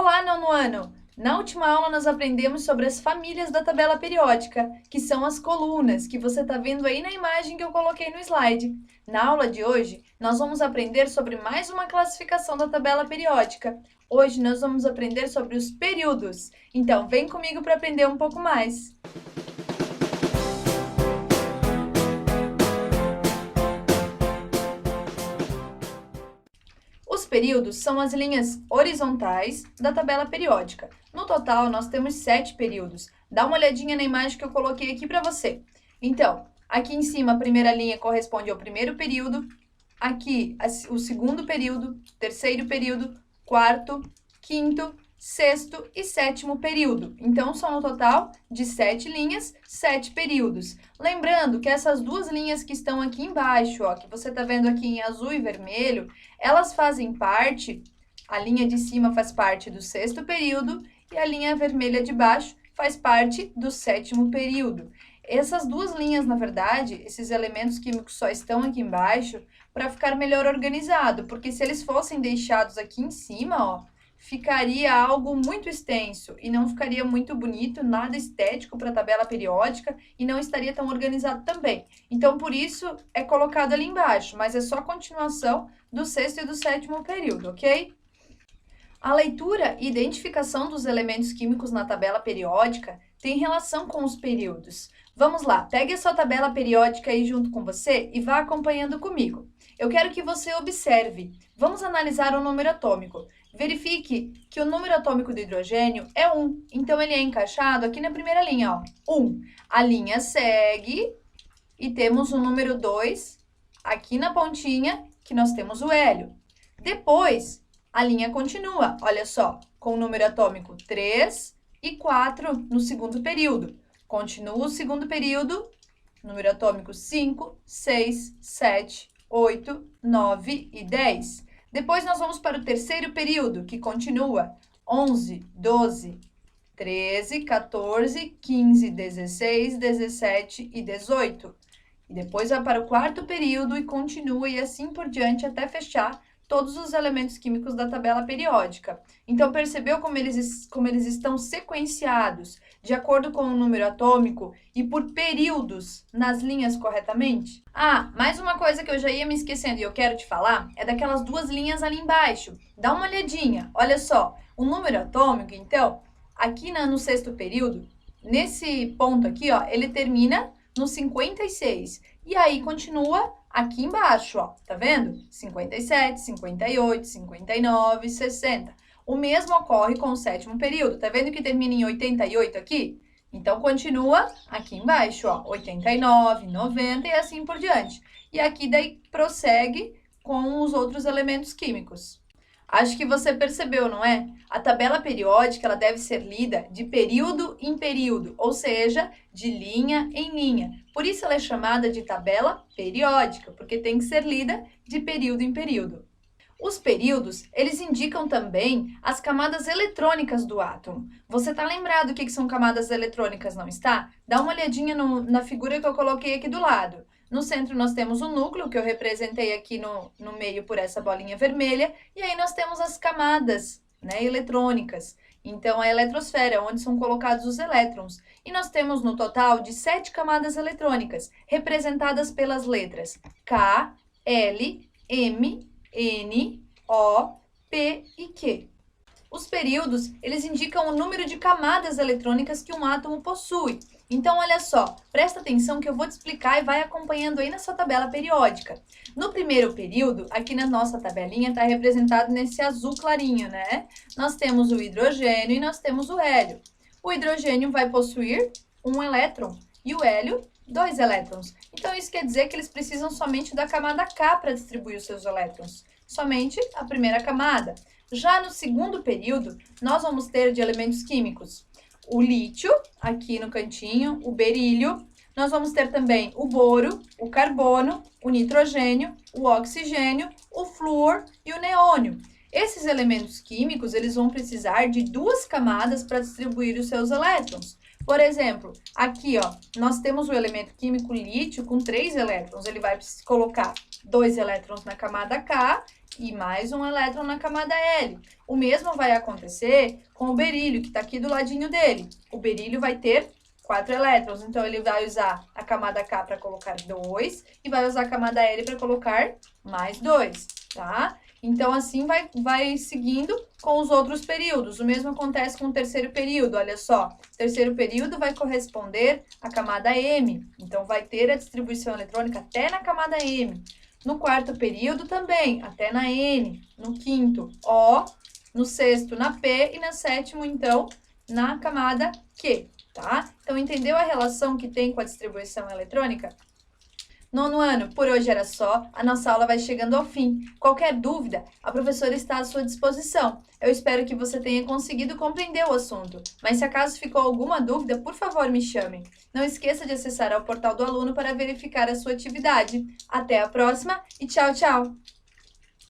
Olá, nono ano! Na última aula, nós aprendemos sobre as famílias da tabela periódica, que são as colunas, que você está vendo aí na imagem que eu coloquei no slide. Na aula de hoje, nós vamos aprender sobre mais uma classificação da tabela periódica. Hoje, nós vamos aprender sobre os períodos. Então, vem comigo para aprender um pouco mais. Os períodos são as linhas horizontais da tabela periódica. No total, nós temos 7 períodos. Dá uma olhadinha na imagem que eu coloquei aqui para você. Então, aqui em cima, a primeira linha corresponde ao primeiro período. Aqui, o segundo período, terceiro período, quarto, quinto, sexto e sétimo período. Então, são no total de 7 linhas, 7 períodos. Lembrando que essas duas linhas que estão aqui embaixo, ó, que você está vendo aqui em azul e vermelho, elas fazem parte, a linha de cima faz parte do sexto período e a linha vermelha de baixo faz parte do sétimo período. Essas duas linhas, na verdade, esses elementos químicos só estão aqui embaixo para ficar melhor organizado, porque se eles fossem deixados aqui em cima, ó, ficaria algo muito extenso e não ficaria muito bonito, nada estético para a tabela periódica e não estaria tão organizado também. Então, por isso, é colocado ali embaixo, mas é só continuação do sexto e do sétimo período, ok? A leitura e identificação dos elementos químicos na tabela periódica tem relação com os períodos. Vamos lá, pegue a sua tabela periódica aí junto com você e vá acompanhando comigo. Eu quero que você observe. Vamos analisar o número atômico. Verifique que o número atômico do hidrogênio é 1, então ele é encaixado aqui na primeira linha, ó, 1. A linha segue e temos o número 2 aqui na pontinha, que nós temos o hélio. Depois, a linha continua, olha só, com o número atômico 3 e 4 no segundo período. Continua o segundo período, número atômico 5, 6, 7, 8, 9 e 10. Depois nós vamos para o terceiro período, que continua 11, 12, 13, 14, 15, 16, 17 e 18. E depois vai para o quarto período e continua e assim por diante até fechar todos os elementos químicos da tabela periódica. Então, percebeu como eles estão sequenciados de acordo com o número atômico e por períodos nas linhas corretamente? Ah, mais uma coisa que eu já ia me esquecendo e eu quero te falar é daquelas duas linhas ali embaixo. Dá uma olhadinha, olha só. O número atômico, então, aqui no sexto período, nesse ponto aqui, ó, ele termina no 56. E aí continua aqui embaixo, ó, tá vendo? 57, 58, 59, 60. O mesmo ocorre com o sétimo período, tá vendo que termina em 88 aqui? Então, continua aqui embaixo, ó, 89, 90 e assim por diante. E aqui daí prossegue com os outros elementos químicos. Acho que você percebeu, não é? A tabela periódica ela deve ser lida de período em período, ou seja, de linha em linha. Por isso ela é chamada de tabela periódica, porque tem que ser lida de período em período. Os períodos, eles indicam também as camadas eletrônicas do átomo. Você está lembrado o que são camadas eletrônicas, não está? Dá uma olhadinha na figura que eu coloquei aqui do lado. No centro nós temos o núcleo, que eu representei aqui no meio por essa bolinha vermelha, e aí nós temos as camadas, né, eletrônicas. Então, a eletrosfera, onde são colocados os elétrons. E nós temos no total de 7 camadas eletrônicas, representadas pelas letras K, L, M, N, O, P e Q. Os períodos, eles indicam o número de camadas eletrônicas que um átomo possui. Então, olha só, presta atenção que eu vou te explicar e vai acompanhando aí na sua tabela periódica. No primeiro período, aqui na nossa tabelinha, está representado nesse azul clarinho, né? Nós temos o hidrogênio e nós temos o hélio. O hidrogênio vai possuir um elétron e o hélio 2 elétrons. Então, isso quer dizer que eles precisam somente da camada K para distribuir os seus elétrons. Somente a primeira camada. Já no segundo período, nós vamos ter de elementos químicos o lítio, aqui no cantinho, o berílio. Nós vamos ter também o boro, o carbono, o nitrogênio, o oxigênio, o flúor e o neônio. Esses elementos químicos, eles vão precisar de 2 camadas para distribuir os seus elétrons. Por exemplo, aqui, ó, nós temos o elemento químico lítio com 3 elétrons. Ele vai colocar 2 elétrons na camada K e mais um elétron na camada L. O mesmo vai acontecer com o berílio, que está aqui do ladinho dele. O berílio vai ter 4 elétrons, então ele vai usar a camada K para colocar 2 e vai usar a camada L para colocar mais 2, tá? Então, assim vai seguindo com os outros períodos. O mesmo acontece com o terceiro período, olha só. O terceiro período vai corresponder à camada M, então vai ter a distribuição eletrônica até na camada M. No quarto período também, até na N. No quinto, O. No sexto, na P. E no sétimo, então, na camada Q, tá? Então, entendeu a relação que tem com a distribuição eletrônica? Nono ano, por hoje era só, a nossa aula vai chegando ao fim. Qualquer dúvida, a professora está à sua disposição. Eu espero que você tenha conseguido compreender o assunto, mas se acaso ficou alguma dúvida, por favor me chame. Não esqueça de acessar ao portal do aluno para verificar a sua atividade. Até a próxima e tchau, tchau!